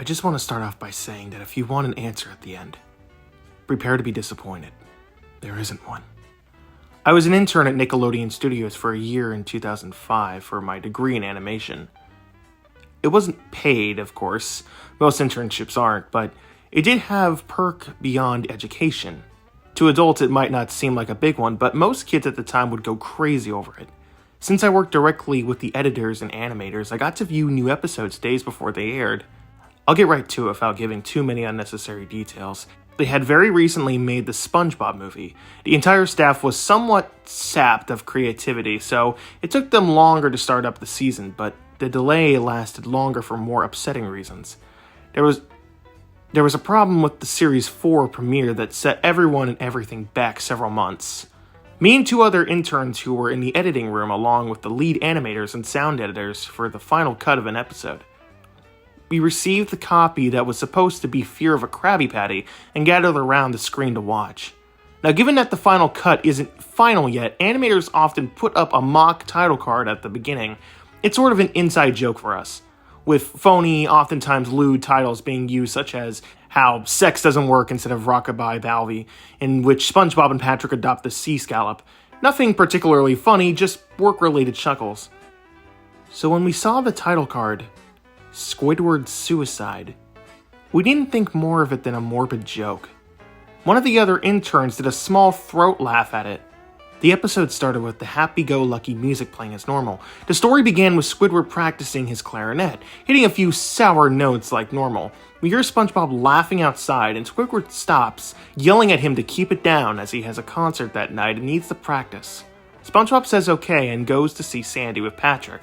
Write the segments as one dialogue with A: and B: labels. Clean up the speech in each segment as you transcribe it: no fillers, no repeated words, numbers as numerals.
A: I just want to start off by saying that if you want an answer at the end, prepare to be disappointed. There isn't one. I was an intern at Nickelodeon Studios for a year in 2005 for my degree in animation. It wasn't paid, of course. Most internships aren't, but it did have perk beyond education. To adults, it might not seem like a big one, but most kids at the time would go crazy over it. Since I worked directly with the editors and animators, I got to view new episodes days before they aired. I'll get right to it without giving too many unnecessary details. They had very recently made the SpongeBob movie. The entire staff was somewhat sapped of creativity, so it took them longer to start up the season, but the delay lasted longer for more upsetting reasons. There was a problem with the Series 4 premiere that set everyone and everything back several months. Me and two other interns who were in the editing room along with the lead animators and sound editors for the final cut of an episode. We received the copy that was supposed to be Fear of a Krabby Patty and gathered around the screen to watch. Now, given that the final cut isn't final yet, animators often put up a mock title card at the beginning. It's sort of an inside joke for us, with phony, oftentimes lewd titles being used, such as How Sex Doesn't Work instead of Rockabye Balvy, in which SpongeBob and Patrick adopt the sea scallop. Nothing particularly funny, just work-related chuckles. So when we saw the title card, Squidwards Suicide, we didn't think more of it than a morbid joke. One of the other interns did a small throat laugh at it. The episode started with the happy-go-lucky music playing as normal. The story began with Squidward practicing his clarinet, hitting a few sour notes like normal. We hear SpongeBob laughing outside, and Squidward stops, yelling at him to keep it down as he has a concert that night and needs to practice. SpongeBob says okay and goes to see Sandy with Patrick.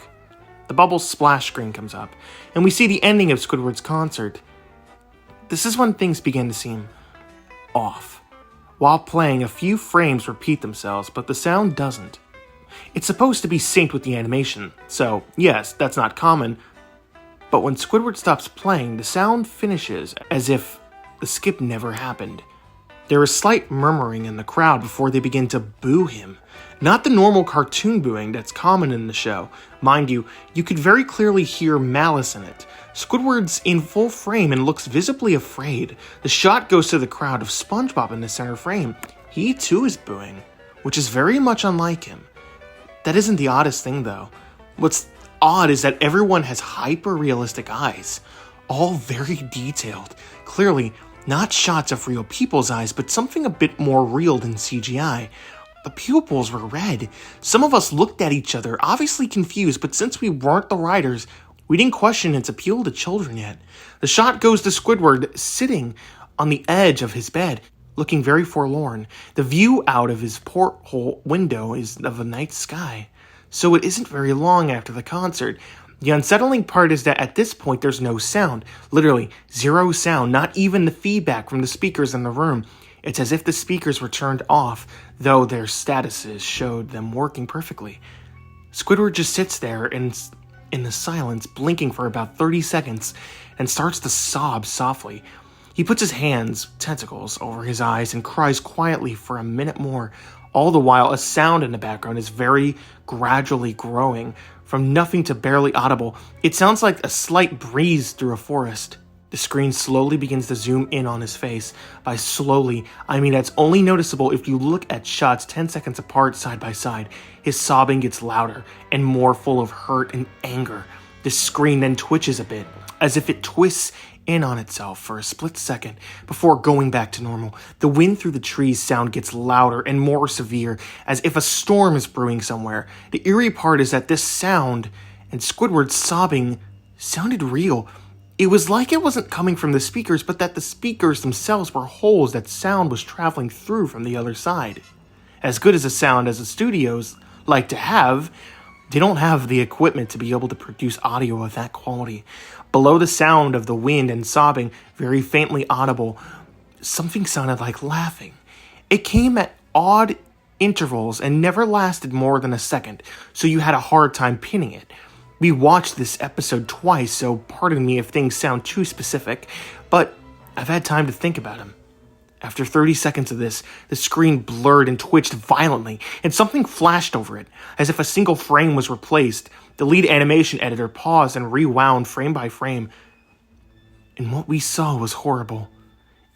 A: The Bubbles splash screen comes up, and we see the ending of Squidward's concert. This is when things begin to seem off. While playing, a few frames repeat themselves, but the sound doesn't. It's supposed to be synced with the animation, so yes, that's not common, but when Squidward stops playing, the sound finishes as if the skip never happened. There is slight murmuring in the crowd before they begin to boo him. Not the normal cartoon booing that's common in the show. Mind you, you could very clearly hear malice in it. Squidward's in full frame and looks visibly afraid. The shot goes to the crowd of SpongeBob in the center frame. He too is booing, which is very much unlike him. That isn't the oddest thing though. What's odd is that everyone has hyper-realistic eyes. All very detailed. Clearly, not shots of real people's eyes, but something a bit more real than CGI. The pupils were red. Some of us looked at each other, obviously confused, but since we weren't the writers, we didn't question its appeal to children yet. The shot goes to Squidward sitting on the edge of his bed, looking very forlorn. The view out of his porthole window is of a night sky, so it isn't very long after the concert. The unsettling part is that at this point there's no sound. Literally, zero sound, not even the feedback from the speakers in the room. It's as if the speakers were turned off, though their statuses showed them working perfectly. Squidward just sits there in the silence, blinking for about 30 seconds, and starts to sob softly. He puts his hands, tentacles, over his eyes and cries quietly for a minute more. All the while, a sound in the background is very gradually growing, from nothing to barely audible. It sounds like a slight breeze through a forest. The screen slowly begins to zoom in on his face. By slowly, I mean that's only noticeable if you look at shots 10 seconds apart side by side. His sobbing gets louder and more full of hurt and anger. The screen then twitches a bit, as if it twists in on itself for a split second before going back to normal. The wind through the trees sound gets louder and more severe, as if a storm is brewing somewhere. The eerie part is that this sound and Squidward's sobbing sounded real. It was like it wasn't coming from the speakers, but that the speakers themselves were holes that sound was traveling through from the other side. As good as a sound as the studios like to have, they don't have the equipment to be able to produce audio of that quality. Below the sound of the wind and sobbing, very faintly audible, something sounded like laughing. It came at odd intervals and never lasted more than a second, so you had a hard time pinning it. We watched this episode twice, so pardon me if things sound too specific, but I've had time to think about them. After 30 seconds of this, the screen blurred and twitched violently, and something flashed over it, as if a single frame was replaced. The lead animation editor paused and rewound frame by frame. And what we saw was horrible.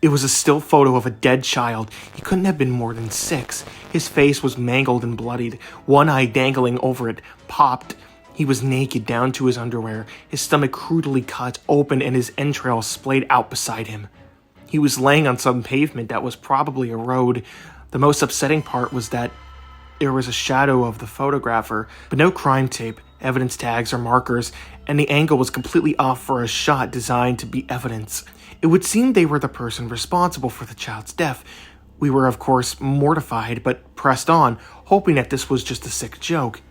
A: It was a still photo of a dead child. He couldn't have been more than 6. His face was mangled and bloodied, one eye dangling over it, popped. He was naked down to his underwear, his stomach crudely cut open and his entrails splayed out beside him. He was laying on some pavement that was probably a road. The most upsetting part was that there was a shadow of the photographer, but no crime tape, evidence tags, or markers, and the angle was completely off for a shot designed to be evidence. It would seem they were the person responsible for the child's death. We were, of course, mortified, but pressed on, hoping that this was just a sick joke.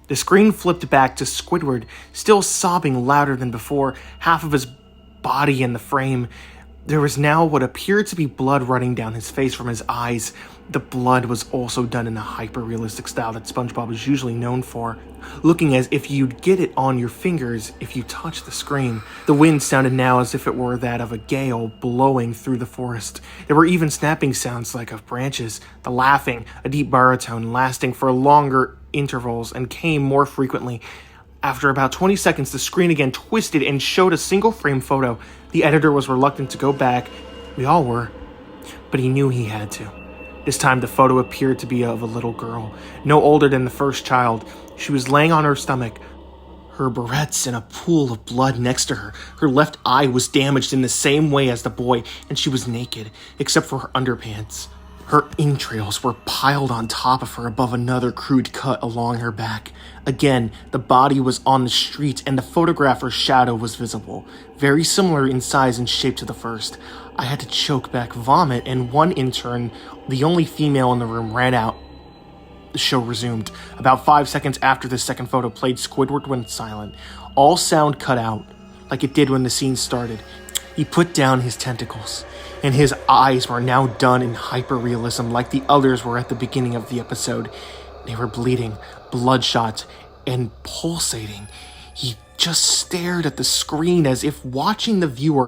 A: The screen flipped back to Squidward, still sobbing louder than before, half of his body in the frame. There was now what appeared to be blood running down his face from his eyes. The blood was also done in a hyper-realistic style that SpongeBob is usually known for, looking as if you'd get it on your fingers if you touched the screen. The wind sounded now as if it were that of a gale blowing through the forest. There were even snapping sounds like of branches, the laughing, a deep baritone lasting for longer intervals and came more frequently. After about 20 seconds, the screen again twisted and showed a single frame photo. The editor was reluctant to go back. We all were. But he knew he had to. This time the photo appeared to be of a little girl, no older than the first child. She was laying on her stomach, her barrettes in a pool of blood next to her. Her left eye was damaged in the same way as the boy, and she was naked, except for her underpants. Her entrails were piled on top of her above another crude cut along her back. Again, the body was on the street and the photographer's shadow was visible, very similar in size and shape to the first. I had to choke back vomit, and one intern, the only female in the room, ran out. The show resumed. About 5 seconds after the second photo played, Squidward went silent. All sound cut out, like it did when the scene started. He put down his tentacles, and his eyes were now done in hyper-realism like the others were at the beginning of the episode. They were bleeding, bloodshot, and pulsating. He just stared at the screen as if watching the viewer.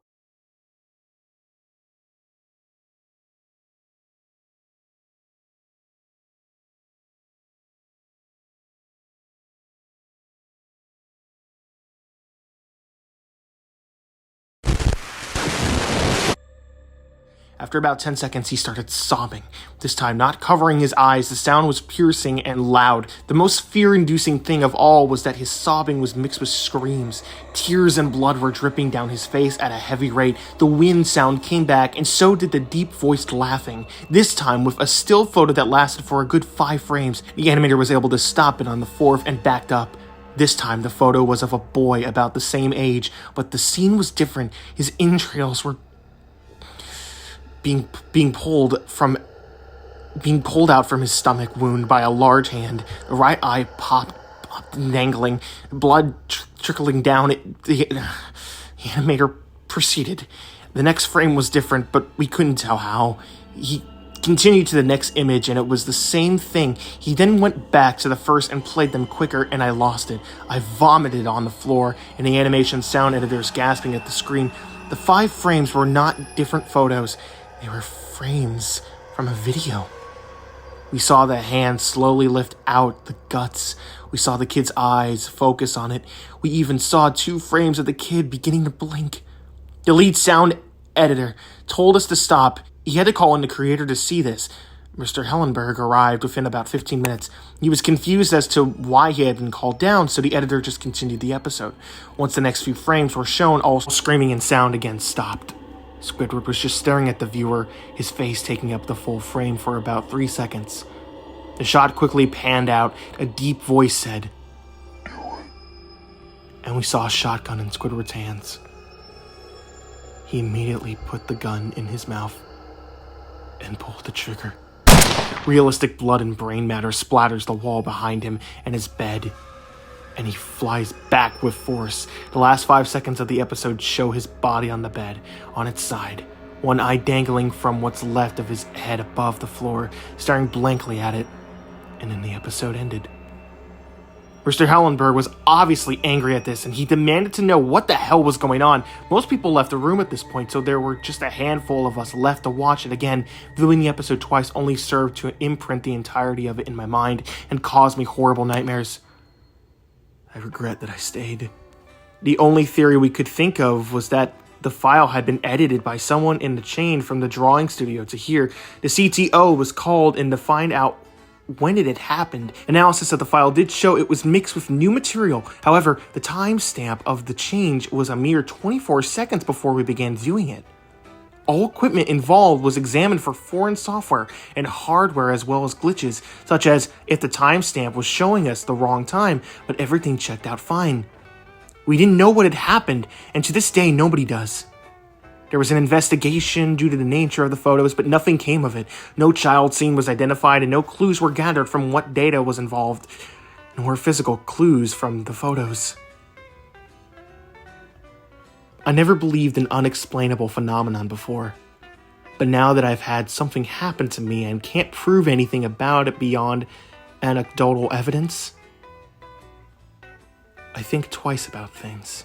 A: After about 10 seconds, he started sobbing. This time, not covering his eyes, the sound was piercing and loud. The most fear-inducing thing of all was that his sobbing was mixed with screams. Tears and blood were dripping down his face at a heavy rate. The wind sound came back, and so did the deep-voiced laughing. This time, with a still photo that lasted for a good 5 frames, the animator was able to stop it on the 4th and backed up. This time, the photo was of a boy about the same age, but the scene was different. His entrails were being pulled out from his stomach wound by a large hand. The right eye popped dangling, blood trickling down. The animator proceeded. The next frame was different, but we couldn't tell how. He continued to the next image, and it was the same thing. He then went back to the first and played them quicker, and I lost it. I vomited on the floor, and the animation sound editors gasping at the screen. The 5 frames were not different photos. They were frames from a video. We saw the hand slowly lift out the guts. We saw the kid's eyes focus on it. We even saw 2 frames of the kid beginning to blink. The lead sound editor told us to stop. He had to call in the creator to see this. Mr. Hellenberg arrived within about 15 minutes. He was confused as to why he had been called down, so the editor just continued the episode. Once the next few frames were shown, all screaming and sound again stopped. Squidward was just staring at the viewer, his face taking up the full frame for about 3 seconds. The shot quickly panned out. A deep voice said, "Do it." And we saw a shotgun in Squidward's hands. He immediately put the gun in his mouth and pulled the trigger. Realistic blood and brain matter splatters the wall behind him and his bed, and he flies back with force. The last 5 seconds of the episode show his body on the bed, on its side, one eye dangling from what's left of his head above the floor, staring blankly at it, and then the episode ended. Mr. Hellenberg was obviously angry at this, and he demanded to know what the hell was going on. Most people left the room at this point, so there were just a handful of us left to watch it again. Viewing the episode twice only served to imprint the entirety of it in my mind and cause me horrible nightmares. I regret that I stayed. The only theory we could think of was that the file had been edited by someone in the chain from the drawing studio to here. The CTO was called in to find out when it had happened. Analysis of the file did show it was mixed with new material. However, the timestamp of the change was a mere 24 seconds before we began doing it. All equipment involved was examined for foreign software and hardware as well as glitches, such as if the timestamp was showing us the wrong time, but everything checked out fine. We didn't know what had happened, and to this day, nobody does. There was an investigation due to the nature of the photos, but nothing came of it. No child scene was identified, and no clues were gathered from what data was involved, nor physical clues from the photos. I never believed in unexplainable phenomenon before, but now that I've had something happen to me and can't prove anything about it beyond anecdotal evidence, I think twice about things.